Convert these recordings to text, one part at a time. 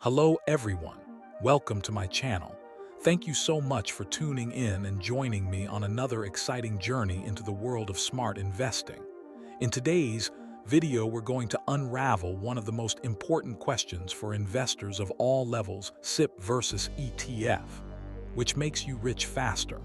Hello everyone, welcome to my channel. Thank you so much for tuning in and joining me on another exciting journey into the world of smart investing. In today's video, we're going to unravel one of the most important questions for investors of all levels: SIP versus ETF, which makes you rich faster.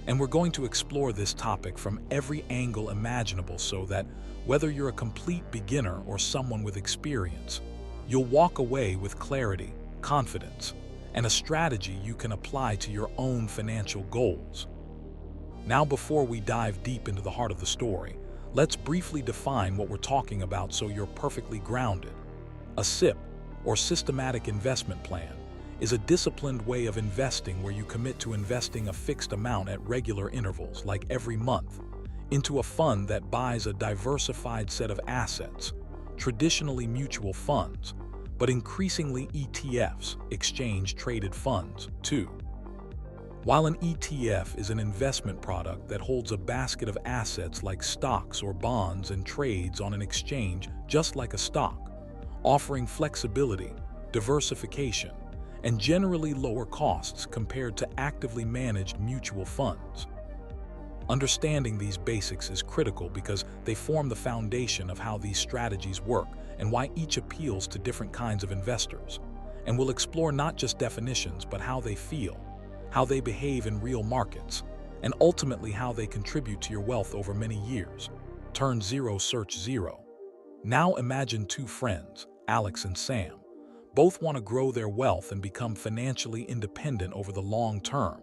And we're going to explore this topic from every angle imaginable so that whether you're a complete beginner or someone with experience, you'll walk away with clarity, confidence, and a strategy you can apply to your own financial goals. Now, before we dive deep into the heart of the story, let's briefly define what we're talking about so you're perfectly grounded. A SIP, or systematic investment plan, is a disciplined way of investing where you commit to investing a fixed amount at regular intervals, like every month, into a fund that buys a diversified set of assets, traditionally mutual funds, but increasingly ETFs, exchange-traded funds, too. While an ETF is an investment product that holds a basket of assets like stocks or bonds and trades on an exchange just like a stock, offering flexibility, diversification, and generally lower costs compared to actively managed mutual funds. Understanding these basics is critical because they form the foundation of how these strategies work and why each appeals to different kinds of investors. And we'll explore not just definitions, but how they feel, how they behave in real markets, and ultimately how they contribute to your wealth over many years. Turn zero, search zero. Now imagine two friends, Alex and Sam. Both want to grow their wealth and become financially independent over the long term,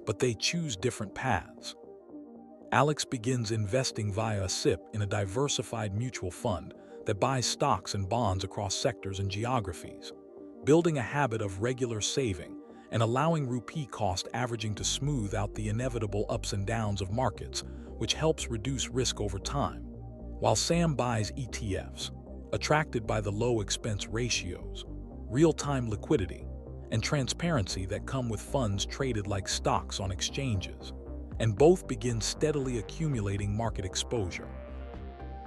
but they choose different paths. Alex begins investing via a SIP in a diversified mutual fund that buys stocks and bonds across sectors and geographies, building a habit of regular saving and allowing rupee cost averaging to smooth out the inevitable ups and downs of markets, which helps reduce risk over time. While Sam buys ETFs, attracted by the low expense ratios, real-time liquidity, and transparency that come with funds traded like stocks on exchanges, and both begin steadily accumulating market exposure.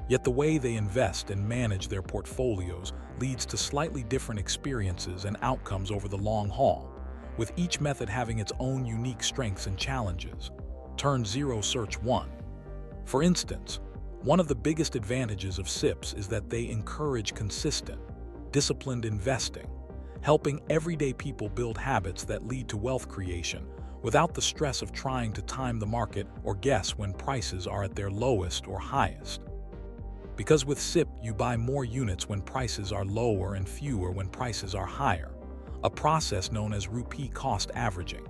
Yet the way they invest and manage their portfolios leads to slightly different experiences and outcomes over the long haul, with each method having its own unique strengths and challenges. Turn zero, search one. For instance, one of the biggest advantages of SIPs is that they encourage consistent, disciplined investing, helping everyday people build habits that lead to wealth creation without the stress of trying to time the market or guess when prices are at their lowest or highest. Because with SIP, you buy more units when prices are lower and fewer when prices are higher, a process known as rupee cost averaging.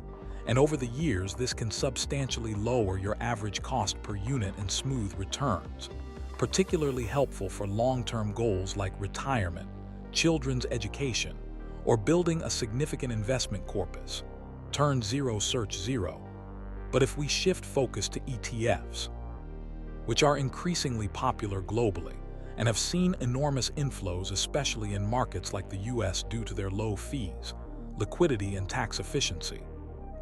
And over the years, this can substantially lower your average cost per unit and smooth returns, particularly helpful for long-term goals like retirement, children's education, or building a significant investment corpus. Turn zero, search zero. But if we shift focus to ETFs, which are increasingly popular globally and have seen enormous inflows, especially in markets like the US due to their low fees, liquidity, and tax efficiency,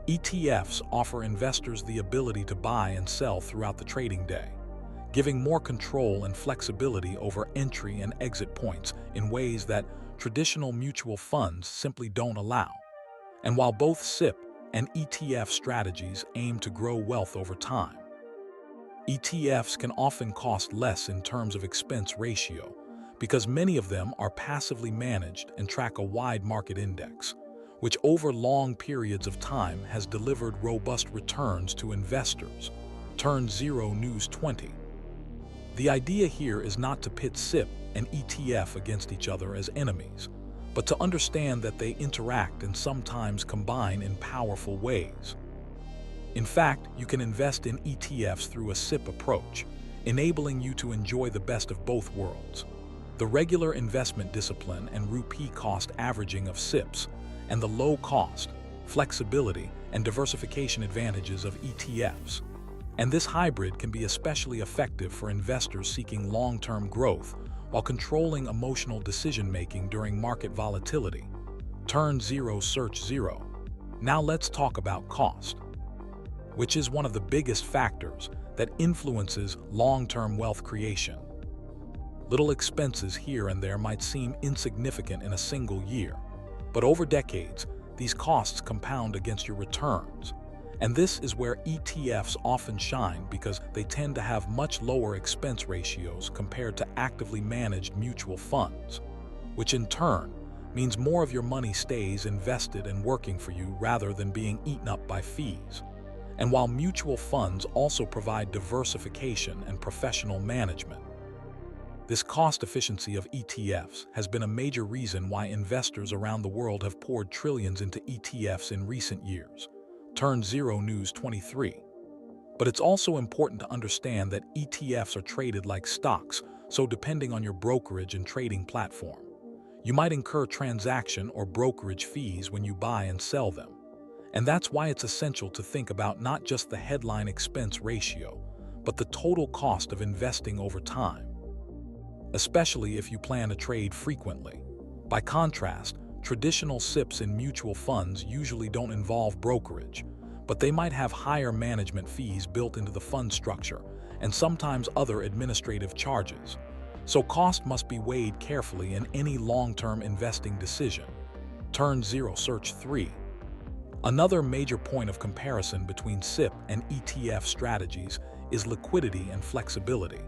ETFs offer investors the ability to buy and sell throughout the trading day, giving more control and flexibility over entry and exit points in ways that traditional mutual funds simply don't allow. And while both SIP and ETF strategies aim to grow wealth over time, ETFs can often cost less in terms of expense ratio because many of them are passively managed and track a wide market index, which over long periods of time has delivered robust returns to investors. Turn zero, news 20. The idea here is not to pit SIP and ETF against each other as enemies, but to understand that they interact and sometimes combine in powerful ways. In fact, you can invest in ETFs through a SIP approach, enabling you to enjoy the best of both worlds: the regular investment discipline and rupee cost averaging of SIPs, and the low cost, flexibility, and diversification advantages of ETFs. And this hybrid can be especially effective for investors seeking long-term growth while controlling emotional decision-making during market volatility. Turn zero, search zero. Now let's talk about cost, which is one of the biggest factors that influences long-term wealth creation. Little expenses here and there might seem insignificant in a single year, But over decades, these costs compound against your returns. And this is where ETFs often shine because they tend to have much lower expense ratios compared to actively managed mutual funds, which in turn means more of your money stays invested and working for you rather than being eaten up by fees. And while mutual funds also provide diversification and professional management, this cost efficiency of ETFs has been a major reason why investors around the world have poured trillions into ETFs in recent years. Turn Zero News 23. But it's also important to understand that ETFs are traded like stocks, so depending on your brokerage and trading platform, you might incur transaction or brokerage fees when you buy and sell them. And that's why it's essential to think about not just the headline expense ratio, but the total cost of investing over time, especially if you plan to trade frequently. By contrast, traditional SIPs in mutual funds usually don't involve brokerage, but they might have higher management fees built into the fund structure and sometimes other administrative charges. So cost must be weighed carefully in any long-term investing decision. Turn Zero Search 3. Another major point of comparison between SIP and ETF strategies is liquidity and flexibility.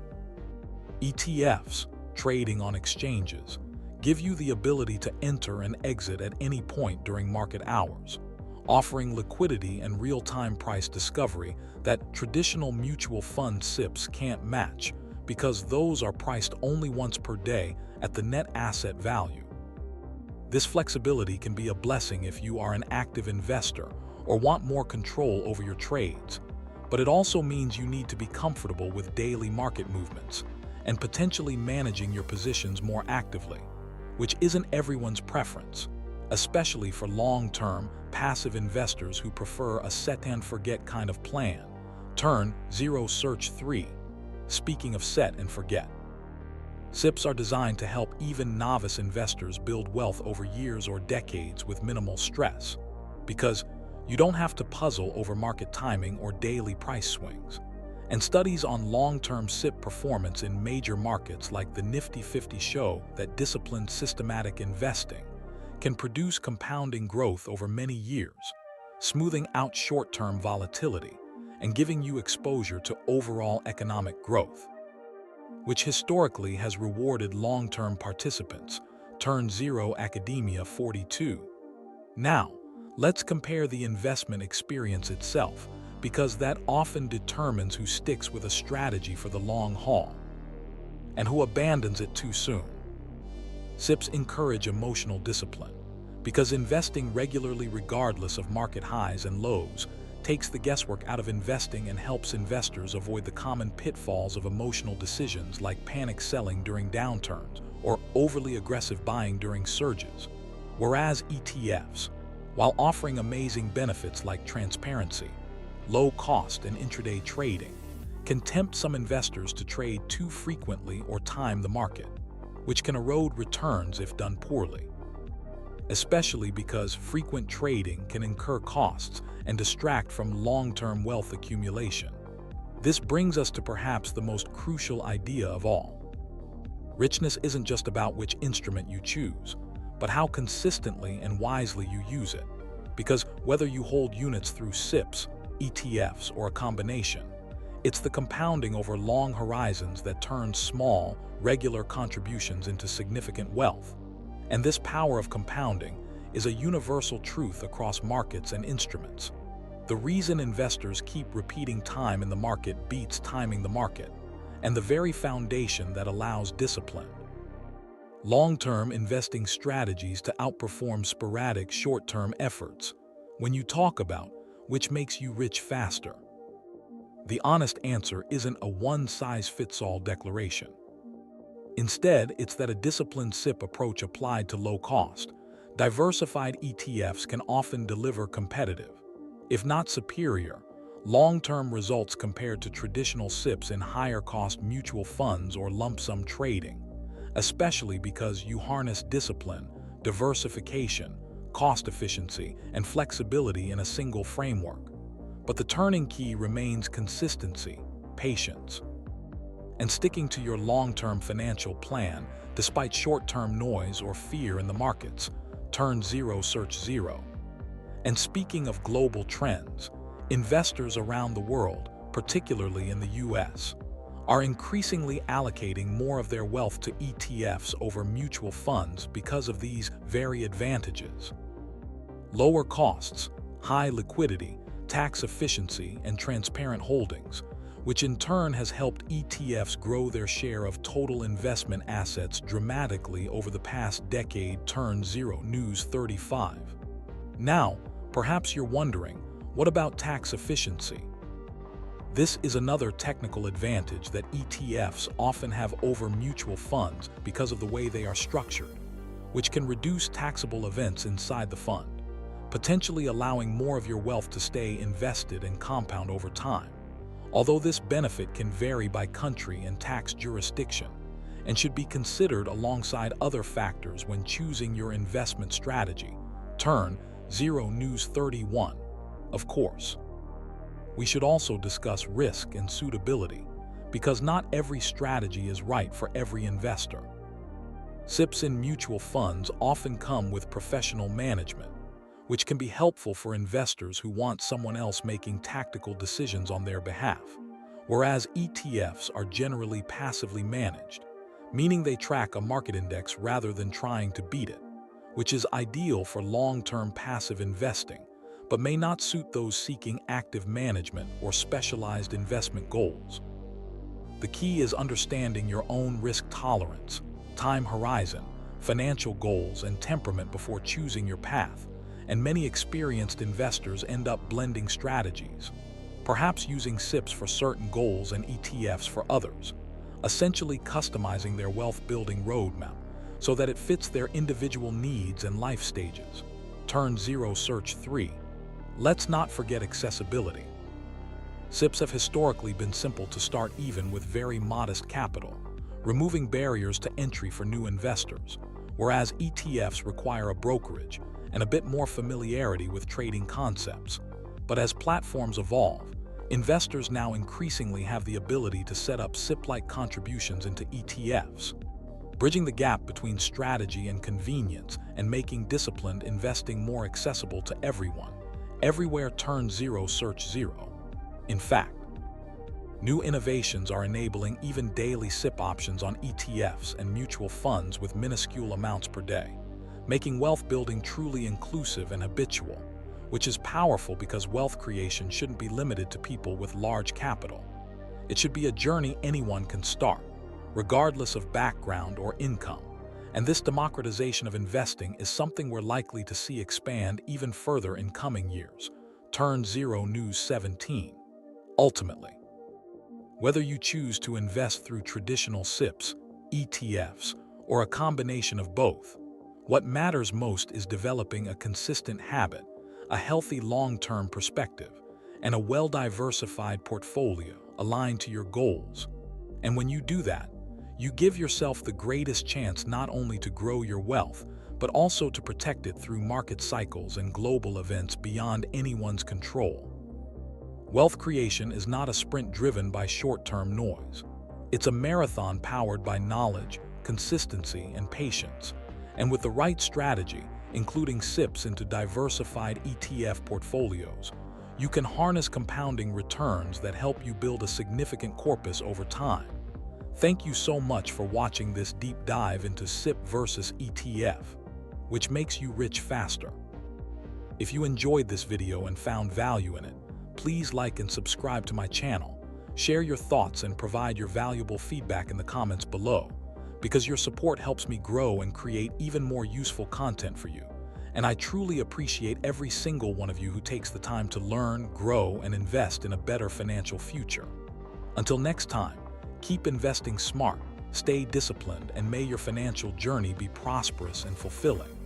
ETFs, trading on exchanges, give you the ability to enter and exit at any point during market hours, offering liquidity and real-time price discovery that traditional mutual fund SIPs can't match because those are priced only once per day at the net asset value. This flexibility can be a blessing if you are an active investor or want more control over your trades, but it also means you need to be comfortable with daily market movements and potentially managing your positions more actively, which isn't everyone's preference, especially for long-term, passive investors who prefer a set-and-forget kind of plan. Turn Zero Search 3. Speaking of set and forget, SIPs are designed to help even novice investors build wealth over years or decades with minimal stress, because you don't have to puzzle over market timing or daily price swings. And studies on long-term SIP performance in major markets like the Nifty 50 show that disciplined systematic investing can produce compounding growth over many years, smoothing out short-term volatility and giving you exposure to overall economic growth, which historically has rewarded long-term participants. Turn Zero Academia 42. Now, let's compare the investment experience itself, because that often determines who sticks with a strategy for the long haul and who abandons it too soon. SIPs encourage emotional discipline, because investing regularly regardless of market highs and lows takes the guesswork out of investing and helps investors avoid the common pitfalls of emotional decisions like panic selling during downturns or overly aggressive buying during surges. Whereas ETFs, while offering amazing benefits like transparency, low cost, and intraday trading, can tempt some investors to trade too frequently or time the market, which can erode returns if done poorly, especially because frequent trading can incur costs and distract from long-term wealth accumulation. This brings us to perhaps the most crucial idea of all. Richness isn't just about which instrument you choose, but how consistently and wisely you use it. Because whether you hold units through SIPs, ETFs, or a combination, it's the compounding over long horizons that turns small, regular contributions into significant wealth. And this power of compounding is a universal truth across markets and instruments. The reason investors keep repeating time in the market beats timing the market, and the very foundation that allows discipline. Long-term investing strategies to outperform sporadic short-term efforts. When you talk about which makes you rich faster, the honest answer isn't a one-size-fits-all declaration. Instead, it's that a disciplined SIP approach applied to low-cost, diversified ETFs can often deliver competitive, if not superior, long-term results compared to traditional SIPs in higher-cost mutual funds or lump-sum trading, especially because you harness discipline, diversification, cost efficiency, and flexibility in a single framework. But the turning key remains consistency, patience, and sticking to your long-term financial plan despite short-term noise or fear in the markets. turn zero search zero. And speaking of global trends, investors around the world, particularly in the US, are increasingly allocating more of their wealth to ETFs over mutual funds because of these very advantages. Lower costs, high liquidity, tax efficiency, and transparent holdings, which in turn has helped ETFs grow their share of total investment assets dramatically over the past decade. Turn zero News 35. Now, perhaps you're wondering, what about tax efficiency? This is another technical advantage that ETFs often have over mutual funds because of the way they are structured, which can reduce taxable events inside the fund, potentially allowing more of your wealth to stay invested and compound over time. Although this benefit can vary by country and tax jurisdiction, and should be considered alongside other factors when choosing your investment strategy. Turn zero News 31. Of course, we should also discuss risk and suitability, because not every strategy is right for every investor. SIPs in mutual funds often come with professional management, which can be helpful for investors who want someone else making tactical decisions on their behalf, whereas ETFs are generally passively managed, meaning they track a market index rather than trying to beat it, which is ideal for long-term passive investing, but may not suit those seeking active management or specialized investment goals. The key is understanding your own risk tolerance, time horizon, financial goals, and temperament before choosing your path, and many experienced investors end up blending strategies, perhaps using SIPs for certain goals and ETFs for others, essentially customizing their wealth-building roadmap so that it fits their individual needs and life stages. Turn zero search 3. Let's not forget accessibility. SIPs have historically been simple to start even with very modest capital, removing barriers to entry for new investors, whereas ETFs require a brokerage and a bit more familiarity with trading concepts. But as platforms evolve, investors now increasingly have the ability to set up SIP-like contributions into ETFs, bridging the gap between strategy and convenience and making disciplined investing more accessible to everyone. Everywhere. Turn zero search zero. In fact, new innovations are enabling even daily SIP options on ETFs and mutual funds with minuscule amounts per day, making wealth building truly inclusive and habitual, which is powerful because wealth creation shouldn't be limited to people with large capital. It should be a journey anyone can start, regardless of background or income. And this democratization of investing is something we're likely to see expand even further in coming years. Turn zero News 17. Ultimately, whether you choose to invest through traditional SIPs, ETFs, or a combination of both, what matters most is developing a consistent habit, a healthy long-term perspective, and a well-diversified portfolio aligned to your goals. And when you do that, you give yourself the greatest chance not only to grow your wealth, but also to protect it through market cycles and global events beyond anyone's control. Wealth creation is not a sprint driven by short-term noise. It's a marathon powered by knowledge, consistency, and patience. And with the right strategy, including SIPs into diversified ETF portfolios, you can harness compounding returns that help you build a significant corpus over time. Thank you so much for watching this deep dive into SIP versus ETF, which makes you rich faster. If you enjoyed this video and found value in it, please like and subscribe to my channel, share your thoughts, and provide your valuable feedback in the comments below, because your support helps me grow and create even more useful content for you. And I truly appreciate every single one of you who takes the time to learn, grow, and invest in a better financial future. Until next time, keep investing smart, stay disciplined, and may your financial journey be prosperous and fulfilling.